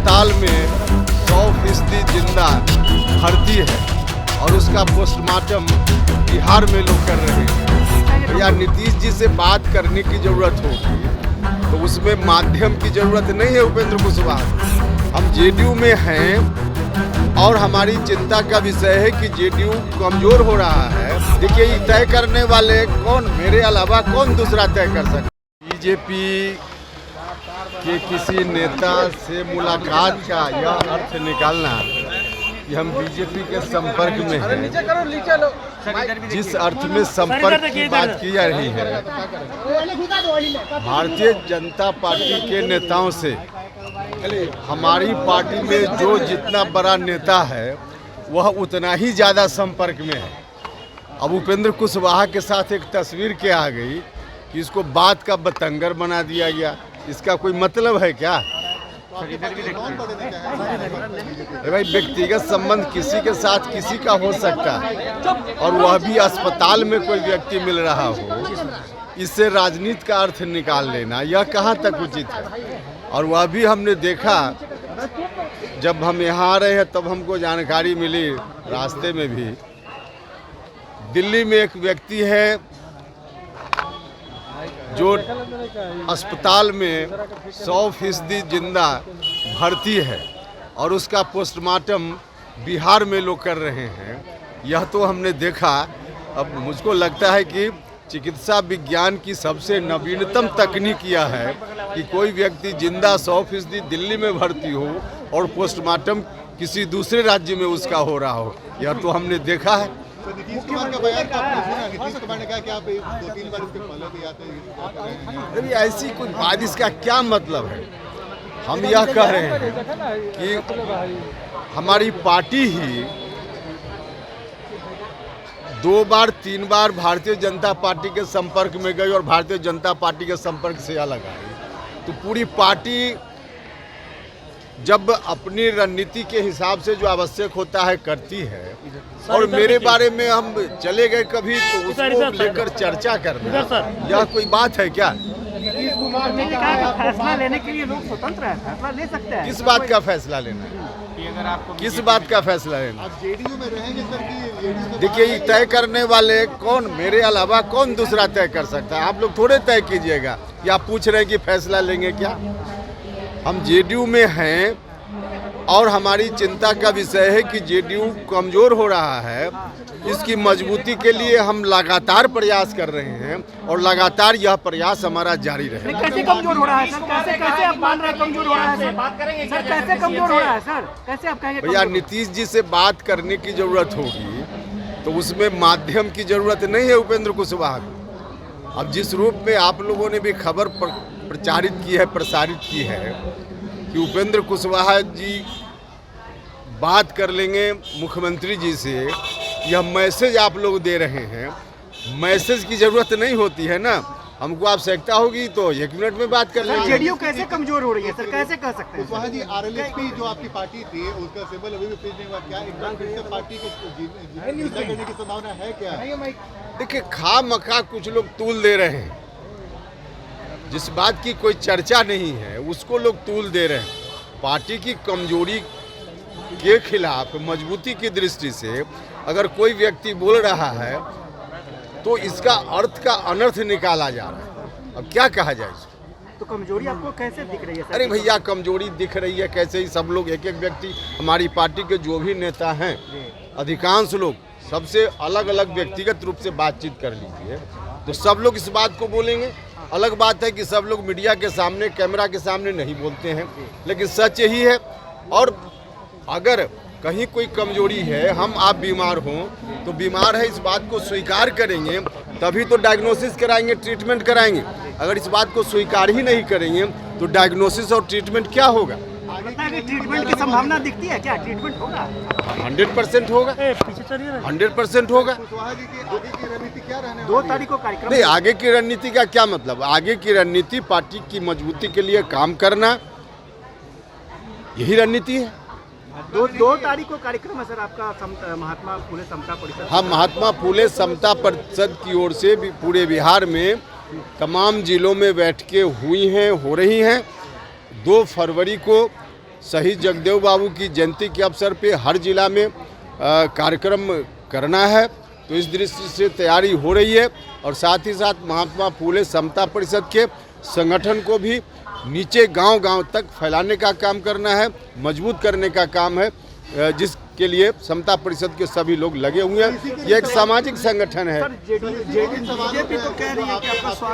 अस्पताल में 100% जिंदा भर्ती है और उसका पोस्टमार्टम बिहार में लोग कर रहे हैं। या नीतीश जी से बात करने की ज़रूरत होगी तो उसमें माध्यम की ज़रूरत नहीं है। उपेंद्र कुशवाहा, हम जेडीयू में हैं और हमारी चिंता का विषय है कि जेडीयू कमज़ोर हो रहा है। देखिए, ये तय करने वाले कौन, मेरे अलावा कौन दूसरा तय कर सकता? बीजेपी के किसी नेता से मुलाकात का यह अर्थ निकालना कि हम बीजेपी के संपर्क में हैं, जिस अर्थ में संपर्क की बात की जा रही है, भारतीय जनता पार्टी के नेताओं से हमारी पार्टी में जो जितना बड़ा नेता है वह उतना ही ज़्यादा संपर्क में है। अब उपेंद्र कुशवाहा के साथ एक तस्वीर क्या आ गई कि इसको बात का बतंगर बना दिया गया। इसका कोई मतलब है क्या? भाई, व्यक्तिगत संबंध किसी के साथ किसी का हो सकता है और वह भी अस्पताल में कोई व्यक्ति मिल रहा हो, इससे राजनीति का अर्थ निकाल लेना यह कहाँ तक उचित है? और वह भी हमने देखा, जब हम यहाँ आ रहे हैं तब हमको जानकारी मिली रास्ते में भी, दिल्ली में एक व्यक्ति है जो अस्पताल में 100% जिंदा भर्ती है और उसका पोस्टमार्टम बिहार में लोग कर रहे हैं। यह तो हमने देखा। अब मुझको लगता है कि चिकित्सा विज्ञान की सबसे नवीनतम तकनीक यह है कि कोई व्यक्ति जिंदा 100% दिल्ली में भर्ती हो और पोस्टमार्टम किसी दूसरे राज्य में उसका हो रहा हो। यह तो हमने देखा है। नीतीश कुमार का बयान का नीतीश कुमार ने कहा कि आप 2-3 बार इसके पहले भी आते हैं। अभी ऐसी कोई बात, इसका क्या मतलब है? हम यह कह रहे हैं कि हमारी पार्टी ही 2 बार 3 बार भारतीय जनता पार्टी के संपर्क में गई और भारतीय जनता पार्टी के संपर्क से अलग आई। तो पूरी पार्टी जब अपनी रणनीति के हिसाब से जो आवश्यक होता है करती है, और मेरे बारे में हम चले गए कभी तो उसको लेकर चर्चा करना, यह कोई बात है क्या? नीतीश कुमार ने कहा कि फैसला लेने के लिए लोग स्वतंत्र हैं, फैसला ले सकते हैं। किस बात का फैसला लेना है? किस बात का फैसला लेना? आप जेडीयू में रहेंगे सर कि देखिए, ये तय करने वाले कौन, मेरे अलावा कौन दूसरा तय कर सकता है? आप लोग थोड़े तय कीजिएगा। या पूछ रहे हैं कि फैसला लेंगे क्या? हम जेडीयू में हैं और हमारी चिंता का विषय है कि जेडीयू कमज़ोर हो रहा है। इसकी मजबूती के लिए हम लगातार प्रयास कर रहे हैं और लगातार यह प्रयास हमारा जारी रहेगा। कैसे कमजोर हो रहा है सर? कैसे आप मान रहे हैं कमजोर हो रहा है? बात करेंगे सर, कैसे कमजोर हो रहा है सर? कैसे आप कहेंगे? भैया, नीतीश जी से बात करने की ज़रूरत होगी तो उसमें माध्यम की ज़रूरत नहीं है उपेंद्र कुशवाहा को। अब जिस रूप में आप लोगों ने भी खबर प्रचारित की है, प्रसारित की है कि उपेंद्र कुशवाहा जी बात कर लेंगे मुख्यमंत्री जी से, यह मैसेज आप लोग दे रहे हैं। मैसेज की ज़रूरत नहीं होती है ना। हमको आवश्यकता होगी तो 1 मिनट में बात कर लेंगे। जेडीयू कैसे कमजोर हो रही है सर? कैसे कह सकते हैं? कुशवाहा जी, आरएलएसपी जो आपकी पार्टी थी उसका सिंबल अभी भी फ्रीज नहीं हुआ। क्या एक बार फिर से पार्टी को जिंदा करने की संभावना है क्या? देखिए, खामखा कुछ लोग तूल दे रहे हैं। जिस बात की कोई चर्चा नहीं है उसको लोग तूल दे रहे हैं। पार्टी की कमजोरी के खिलाफ मजबूती की दृष्टि से अगर कोई व्यक्ति बोल रहा है तो इसका अर्थ का अनर्थ निकाला जा रहा है। अब क्या कहा जाए इसको? तो कमजोरी आपको कैसे दिख रही है सर? अरे भैया, कमजोरी दिख रही है कैसे? ही सब लोग, एक एक व्यक्ति, हमारी पार्टी के जो भी नेता हैं, अधिकांश लोग सबसे अलग अलग व्यक्तिगत रूप से बातचीत कर लीजिए तो सब लोग इस बात को बोलेंगे। अलग बात है कि सब लोग मीडिया के सामने, कैमरा के सामने नहीं बोलते हैं, लेकिन सच यही है। और अगर कहीं कोई कमजोरी है, हम आप बीमार हों तो बीमार है इस बात को स्वीकार करेंगे तभी तो डायग्नोसिस कराएंगे, ट्रीटमेंट कराएंगे। अगर इस बात को स्वीकार ही नहीं करेंगे तो डायग्नोसिस और ट्रीटमेंट क्या होगा? ट्रीटमेंट की संभावना दिखती है क्या? ट्रीटमेंट होगा? 100% होगा, 100% होगा। कुशवाहा जी की आगे की रणनीति क्या रहने वाली है? 2 तारीख को कार्यक्रम। नहीं, आगे की रणनीति का क्या मतलब? आगे की रणनीति पार्टी की मजबूती के लिए काम करना, यही रणनीति है। 2 तारीख को कार्यक्रम है सर आपका महात्मा फुले समता परिषद। हाँ, महात्मा फुले समता परिषद की ओर से भी पूरे बिहार में तमाम जिलों में बैठकें हुई हैं, हो रही हैं। 2 फरवरी को शहीद जगदेव बाबू की जयंती के अवसर पे हर जिला में कार्यक्रम करना है, तो इस दृष्टि से तैयारी हो रही है। और साथ ही साथ महात्मा फूले समता परिषद के संगठन को भी नीचे गांव-गांव तक फैलाने का काम करना है, मजबूत करने का काम है, जिसके लिए समता परिषद के सभी लोग लगे हुए हैं। ये एक सामाजिक संगठन है। बीजेपी तो कह रही है कि आपका स्वागत